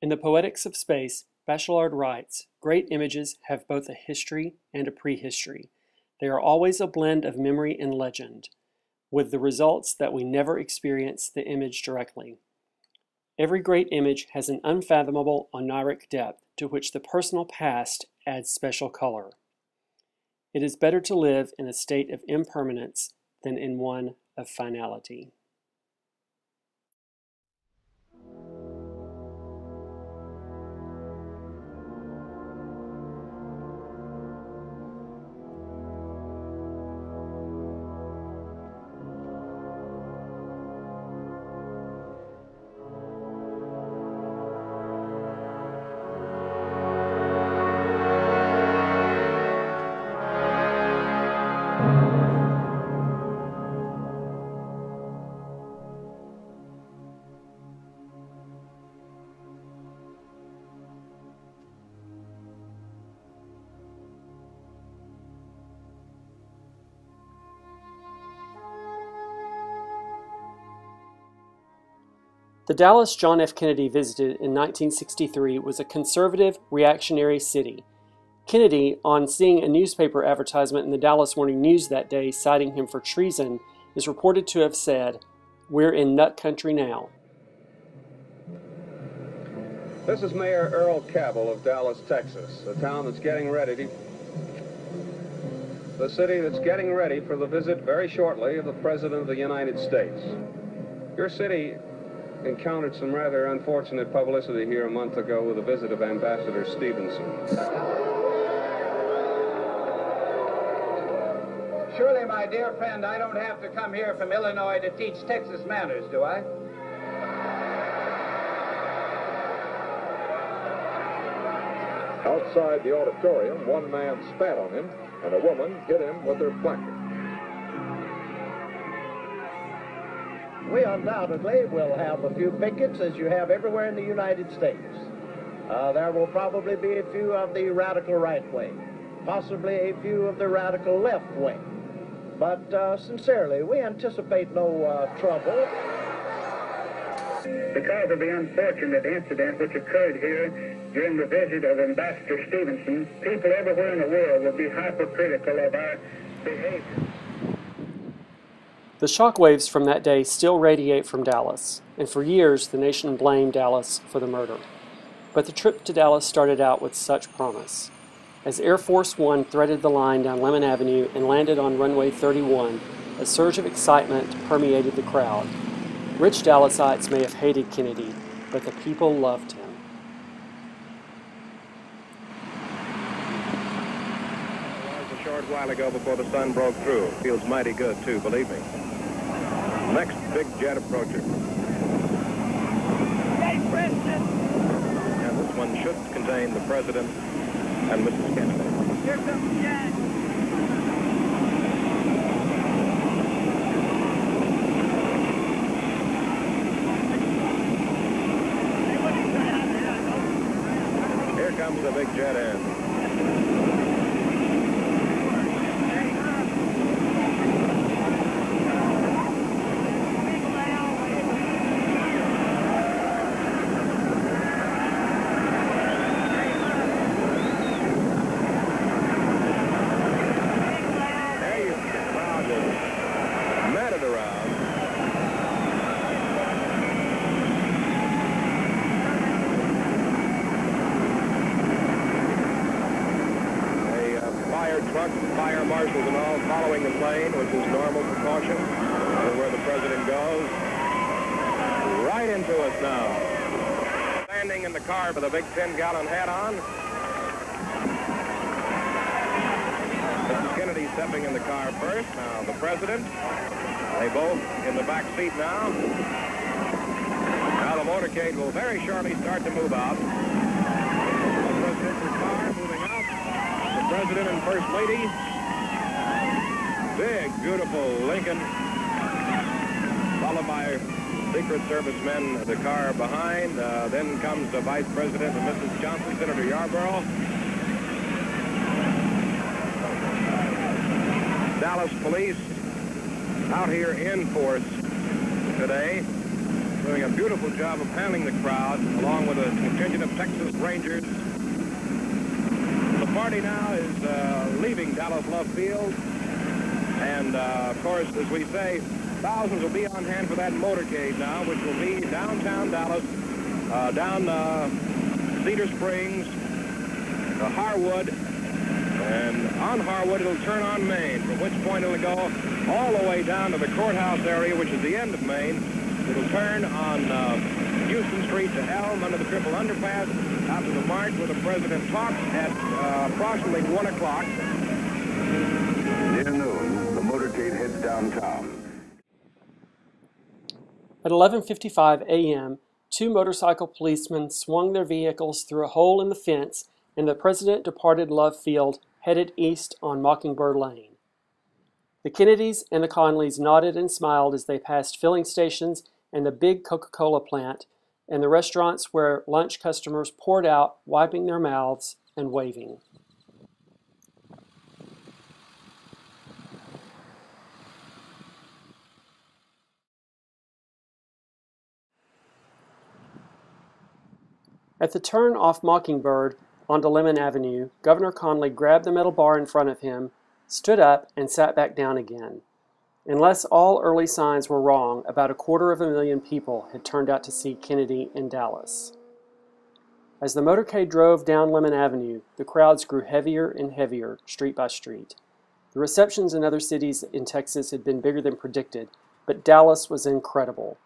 In the poetics of space, Bachelard writes, "Great images have both a history and a prehistory. They are always a blend of memory and legend, with the results that we never experience the image directly. Every great image has an unfathomable oniric depth to which the personal past adds special color. It is better to live in a state of impermanence than in one of finality." The Dallas John F. Kennedy visited in 1963 was a conservative, reactionary city. Kennedy, on seeing a newspaper advertisement in the Dallas Morning News that day citing him for treason, is reported to have said, "We're in nut country now." This is Mayor Earl Cabell of Dallas, Texas, a town that's getting ready the city that's getting ready for the visit very shortly of the President of the United States. Your city encountered some rather unfortunate publicity here a month ago with the visit of Ambassador Stevenson. Surely, my dear friend, I don't have to come here from Illinois to teach Texas manners, do I? Outside the auditorium, one man spat on him, and a woman hit him with her placard. We undoubtedly will have a few pickets, as you have everywhere in the United States. There will probably be a few of the radical right wing, possibly a few of the radical left wing. But sincerely, we anticipate no trouble. Because of the unfortunate incident which occurred here during the visit of Ambassador Stevenson, people everywhere in the world will be hypercritical of our behavior. The shockwaves from that day still radiate from Dallas, and for years the nation blamed Dallas for the murder. But the trip to Dallas started out with such promise. As Air Force One threaded the line down Lemon Avenue and landed on runway 31, a surge of excitement permeated the crowd. Rich Dallasites may have hated Kennedy, but the people loved him. A short while ago before the sun broke through. Feels mighty good, too, believe me. Next big jet approaching. And this one should contain the President and Mrs. Kennedy. Here comes the jet. Here comes the big jet in. Fire marshals and all following the plane, which is normal precaution for where the President goes. Right into us now. Standing in the car with a big 10-gallon hat on. Mrs. Kennedy stepping in the car first. Now the President. They both in the back seat now. Now the motorcade will very shortly start to move out. The presidential car moving out. The President and First Lady. Big, beautiful Lincoln, followed by Secret Service men, the car behind. Then comes the Vice President and Mrs. Johnson, Senator Yarborough. Dallas police out here in force today. doing a beautiful job of handling the crowd, along with a contingent of Texas Rangers. The party now is leaving Dallas Love Field, and of course, as we say, thousands will be on hand for that motorcade now, which will be downtown Dallas, down Cedar Springs, Harwood, and on Harwood it'll turn on Main, from which point it'll go all the way down to the courthouse area, which is the end of Main. It'll turn on Houston Street to Elm under the triple underpass, out to the march where the president talks at approximately 1 o'clock. Near noon, the motorcade heads downtown. At 11:55 a.m., 2 motorcycle policemen swung their vehicles through a hole in the fence, and the president departed Love Field, headed east on Mockingbird Lane. The Kennedys and the Conleys nodded and smiled as they passed filling stations and the big Coca-Cola plant, and the restaurants where lunch customers poured out, wiping their mouths and waving. At the turn off Mockingbird onto Lemon Avenue, Governor Conley grabbed the metal bar in front of him, stood up, and sat back down again. Unless all early signs were wrong, about 250,000 people had turned out to see Kennedy in Dallas. As the motorcade drove down Lemon Avenue, the crowds grew heavier and heavier, street by street. The receptions in other cities in Texas had been bigger than predicted, but Dallas was incredible.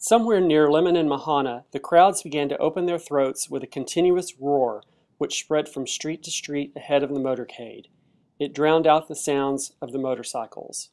Somewhere near Lemon and Mahana, the crowds began to open their throats with a continuous roar, which spread from street to street ahead of the motorcade. It drowned out the sounds of the motorcycles.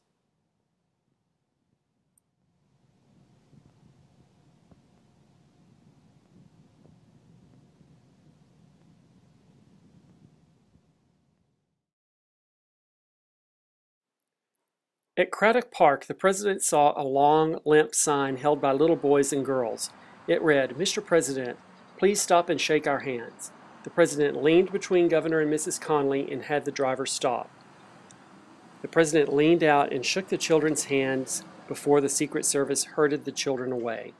At Craddock Park, the president saw a long, limp sign held by little boys and girls. It read, "Mr. President, please stop and shake our hands." The president leaned between Governor and Mrs. Conley and had the driver stop. The president leaned out and shook the children's hands before the Secret Service herded the children away.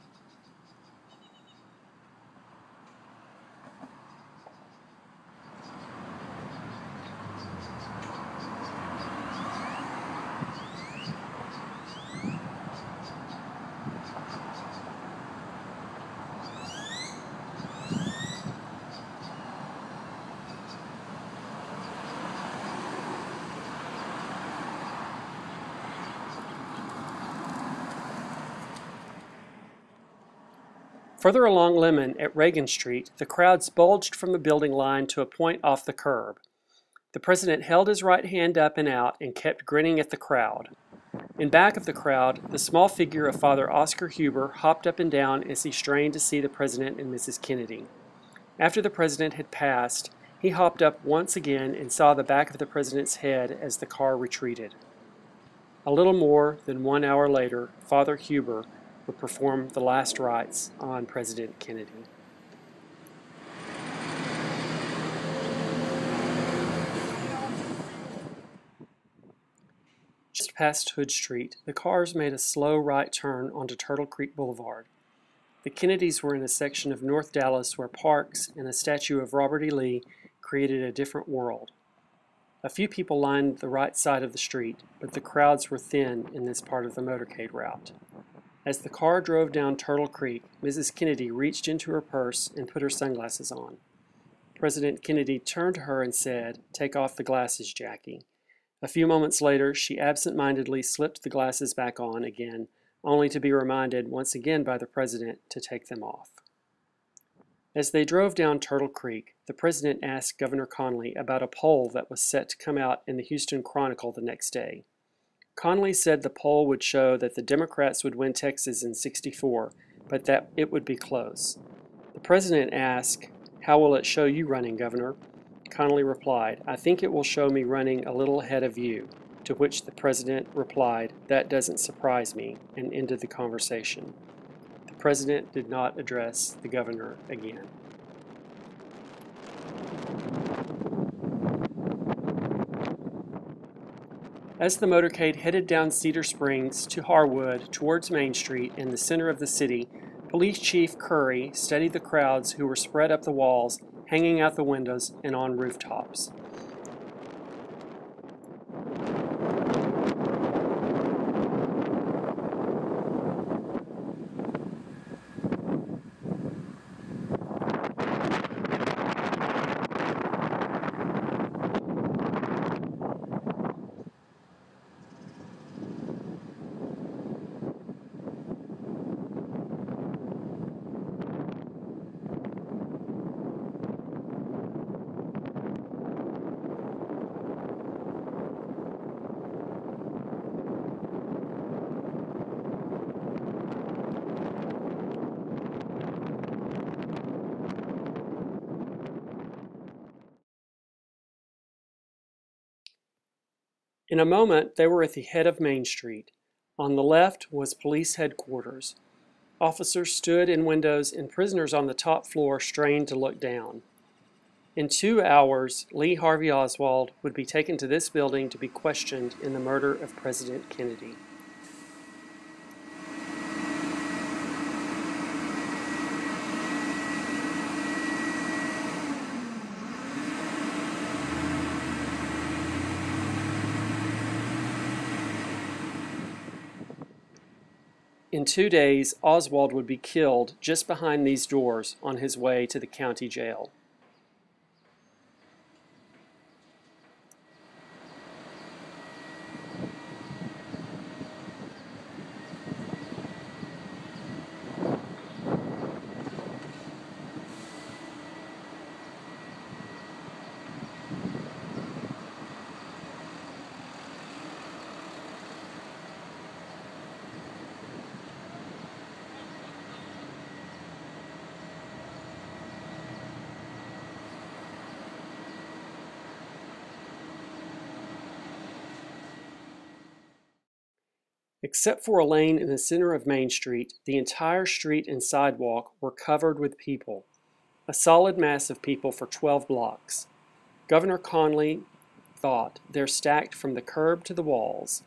Further along Lemon at Reagan Street, the crowds bulged from the building line to a point off the curb. The president held his right hand up and out and kept grinning at the crowd. In back of the crowd, the small figure of Father Oscar Huber hopped up and down as he strained to see the president and Mrs. Kennedy. After the president had passed, he hopped up once again and saw the back of the president's head as the car retreated. A little more than 1 hour later, Father Huber would perform the last rites on President Kennedy. Just past Hood Street, the cars made a slow right turn onto Turtle Creek Boulevard. The Kennedys were in a section of North Dallas where parks and a statue of Robert E. Lee created a different world. A few people lined the right side of the street, but the crowds were thin in this part of the motorcade route. As the car drove down Turtle Creek, Mrs. Kennedy reached into her purse and put her sunglasses on. President Kennedy turned to her and said, "Take off the glasses, Jackie." A few moments later, she absent-mindedly slipped the glasses back on again, only to be reminded once again by the president to take them off. As they drove down Turtle Creek, the president asked Governor Conley about a poll that was set to come out in the Houston Chronicle the next day. Conley said the poll would show that the Democrats would win Texas in '64, but that it would be close. The president asked, "How will it show you running, Governor?" Conley replied, "I think it will show me running a little ahead of you," to which the president replied, "That doesn't surprise me," and ended the conversation. The the president did not address the governor again. As the motorcade headed down Cedar Springs to Harwood towards Main Street in the center of the city, Police Chief Curry studied the crowds who were spread up the walls, hanging out the windows, and on rooftops. In a moment, they were at the head of Main Street. On the left was police headquarters. Officers stood in windows and prisoners on the top floor strained to look down. In 2 hours, Lee Harvey Oswald would be taken to this building to be questioned in the murder of President Kennedy. In 2 days, Oswald would be killed just behind these doors on his way to the county jail. Except for a lane in the center of Main Street, the entire street and sidewalk were covered with people, a solid mass of people for 12 blocks. Governor Conley thought they're stacked from the curb to the walls.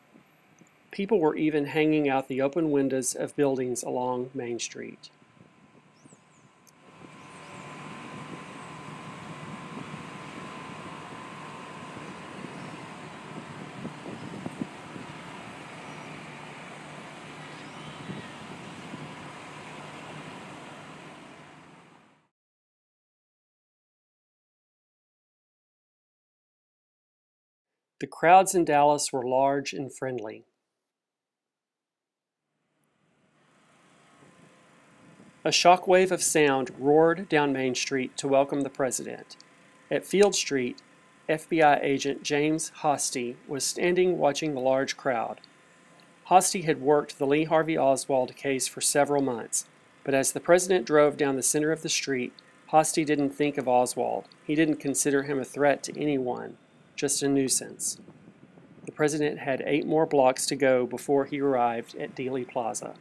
People were even hanging out the open windows of buildings along Main Street. The crowds in Dallas were large and friendly. A shockwave of sound roared down Main Street to welcome the president. At Field Street, FBI agent James Hosty was standing watching the large crowd. Hosty had worked the Lee Harvey Oswald case for several months, but as the president drove down the center of the street, Hosty didn't think of Oswald. He didn't consider him a threat to anyone, just a nuisance. The president had 8 more blocks to go before he arrived at Dealey Plaza.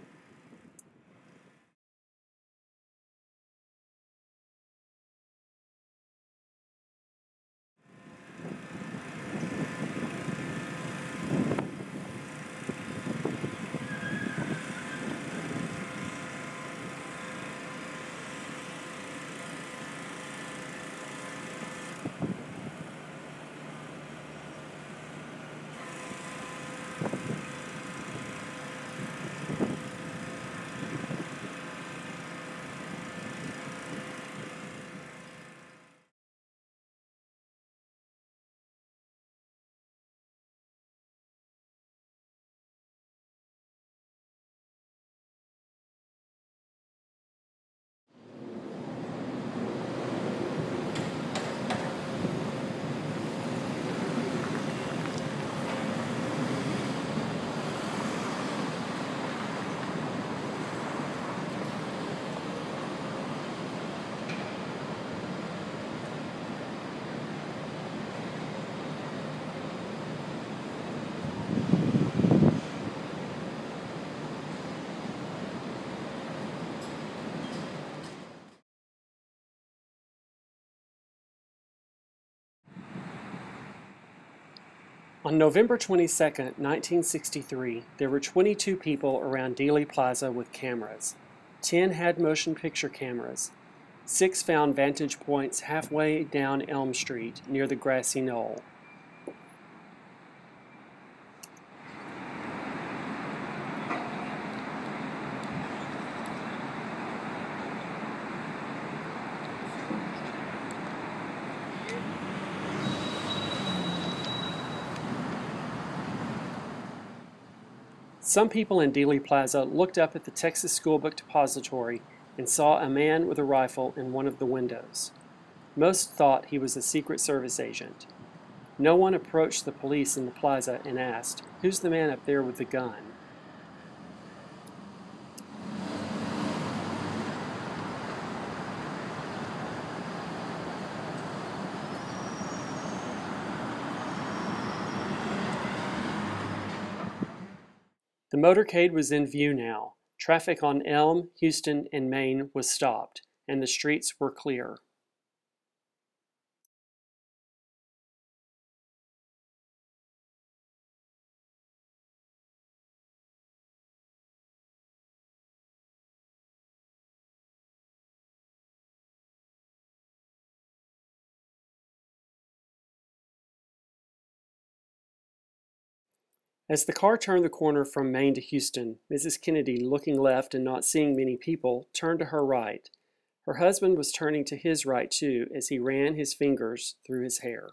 On November 22, 1963, there were 22 people around Dealey Plaza with cameras. 10 had motion picture cameras. 6 found vantage points halfway down Elm Street near the grassy knoll. Some people in Dealey Plaza looked up at the Texas School Book Depository and saw a man with a rifle in one of the windows. Most thought he was a Secret Service agent. No one approached the police in the plaza and asked, "Who's the man up there with the gun?" The motorcade was in view now. Traffic on Elm, Houston, and Main was stopped, and the streets were clear. As the car turned the corner from Main to Houston, Mrs. Kennedy, looking left and not seeing many people, turned to her right. Her husband was turning to his right too as he ran his fingers through his hair.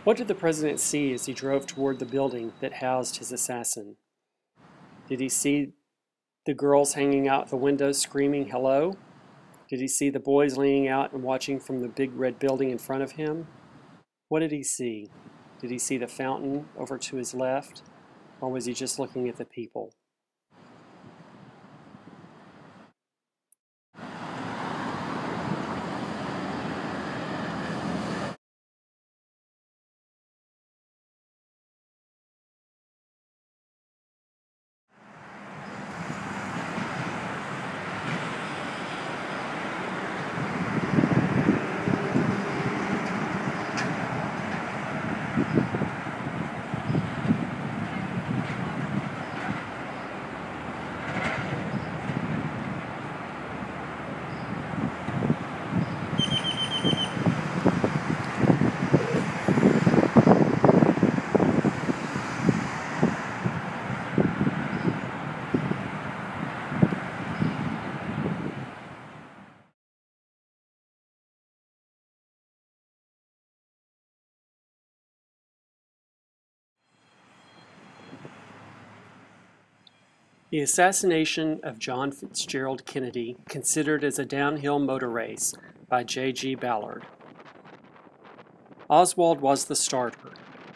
What did the president see as he drove toward the building that housed his assassin? Did he see the girls hanging out the windows screaming hello? Did he see the boys leaning out and watching from the big red building in front of him? What did he see? Did he see the fountain over to his left, or was he just looking at the people? The assassination of John Fitzgerald Kennedy, considered as a downhill motor race, by J.G. Ballard. Oswald was the starter.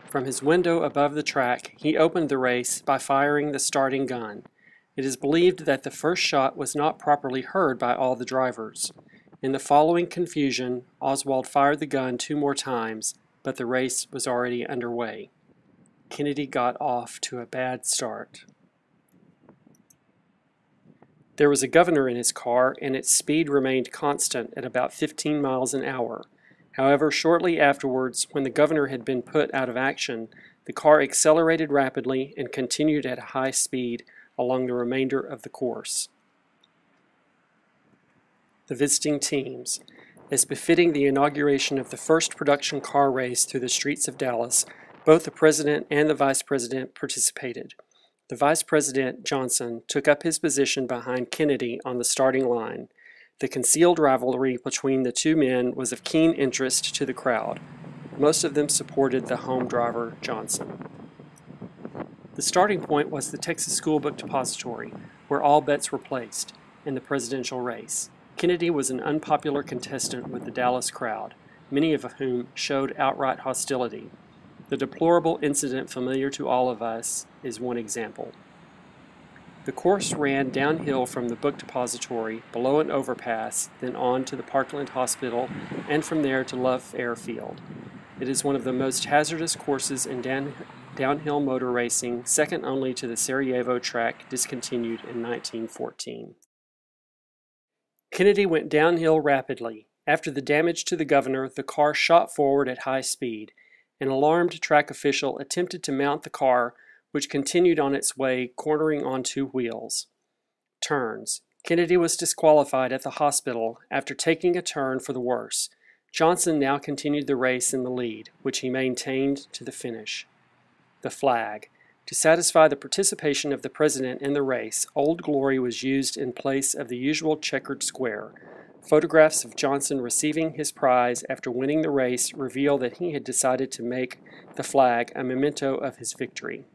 From his window above the track, he opened the race by firing the starting gun. It is believed that the first shot was not properly heard by all the drivers. In the following confusion, Oswald fired the gun 2 more times, but the race was already underway. Kennedy got off to a bad start. There was a governor in his car, and its speed remained constant at about 15 miles an hour. However, shortly afterwards, when the governor had been put out of action, the car accelerated rapidly and continued at a high speed along the remainder of the course. The visiting teams. As befitting the inauguration of the first production car race through the streets of Dallas, both the president and the vice president participated. The Vice President, Johnson, took up his position behind Kennedy on the starting line. The concealed rivalry between the two men was of keen interest to the crowd. Most of them supported the home driver, Johnson. The starting point was the Texas School Book Depository, where all bets were placed in the presidential race. Kennedy was an unpopular contestant with the Dallas crowd, many of whom showed outright hostility. The deplorable incident familiar to all of us is one example. The course ran downhill from the book depository, below an overpass, then on to the Parkland Hospital, and from there to Love Airfield. It is one of the most hazardous courses in downhill motor racing, second only to the Sarajevo track discontinued in 1914. Kennedy went downhill rapidly. After the damage to the governor, the car shot forward at high speed. An alarmed track official attempted to mount the car, which continued on its way, cornering on two wheels. Turns. Kennedy was disqualified at the hospital after taking a turn for the worse. Johnson now continued the race in the lead, which he maintained to the finish. The flag. To satisfy the participation of the president in the race, Old Glory was used in place of the usual checkered square. Photographs of Johnson receiving his prize after winning the race reveal that he had decided to make the flag a memento of his victory.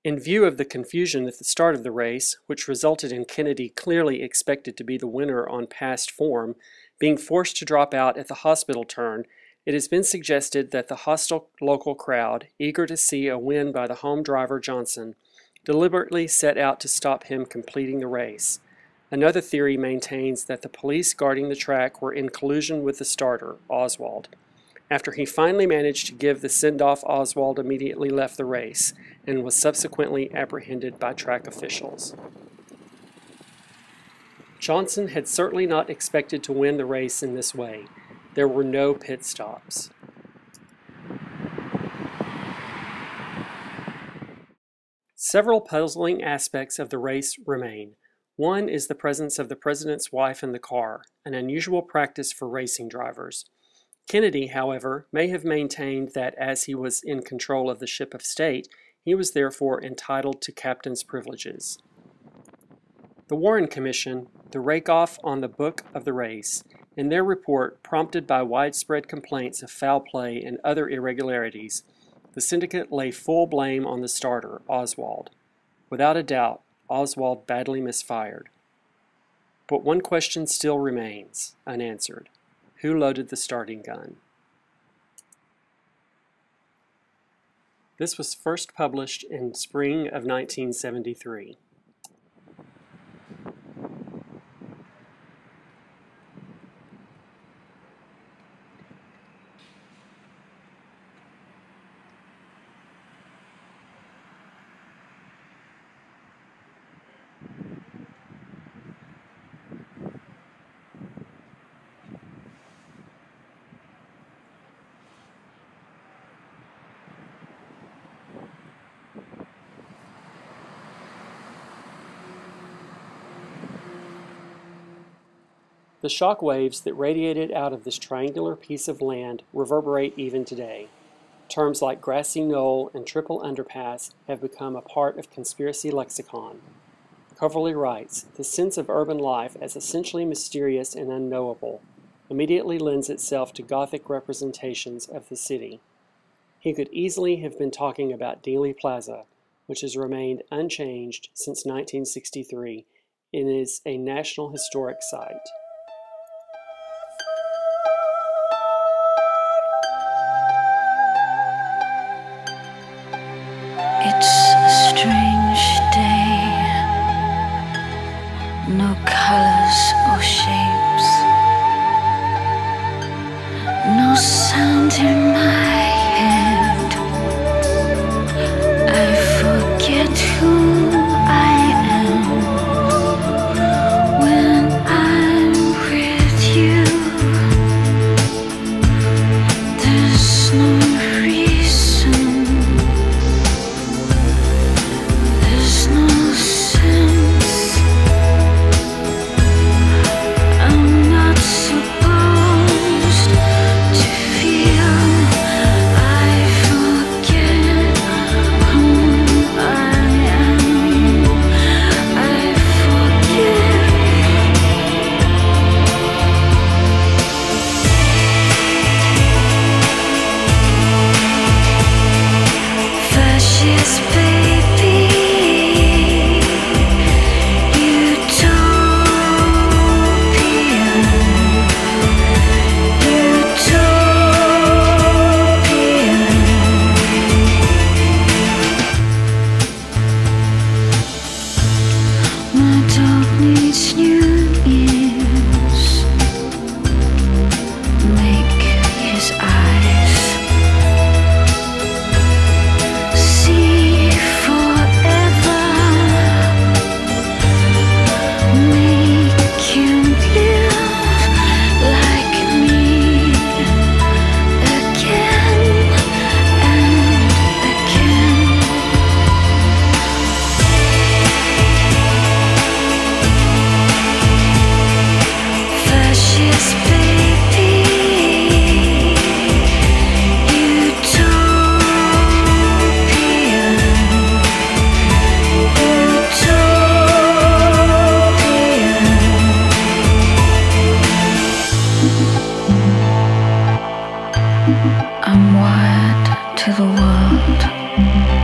In view of the confusion at the start of the race, which resulted in Kennedy, clearly expected to be the winner on past form, being forced to drop out at the hospital turn, it has been suggested that the hostile local crowd, eager to see a win by the home driver Johnson, deliberately set out to stop him completing the race. Another theory maintains that the police guarding the track were in collusion with the starter, Oswald. After he finally managed to give the send-off, Oswald immediately left the race and was subsequently apprehended by track officials. Johnson had certainly not expected to win the race in this way. There were no pit stops. Several puzzling aspects of the race remain. One is the presence of the president's wife in the car, an unusual practice for racing drivers. Kennedy, however, may have maintained that as he was in control of the ship of state, he was therefore entitled to captain's privileges. The Warren Commission, the rake-off on the book of the race, in their report, prompted by widespread complaints of foul play and other irregularities, the syndicate lay full blame on the starter, Oswald. Without a doubt, Oswald badly misfired. But one question still remains unanswered. Who loaded the starting gun? This was first published in spring of 1973. The shock waves that radiated out of this triangular piece of land reverberate even today. Terms like grassy knoll and triple underpass have become a part of conspiracy lexicon. Coverley writes, "The sense of urban life as essentially mysterious and unknowable immediately lends itself to Gothic representations of the city." He could easily have been talking about Dealey Plaza, which has remained unchanged since 1963 and is a National Historic Site. No colors or shapes, no sound in my head. I I'm wired to the world.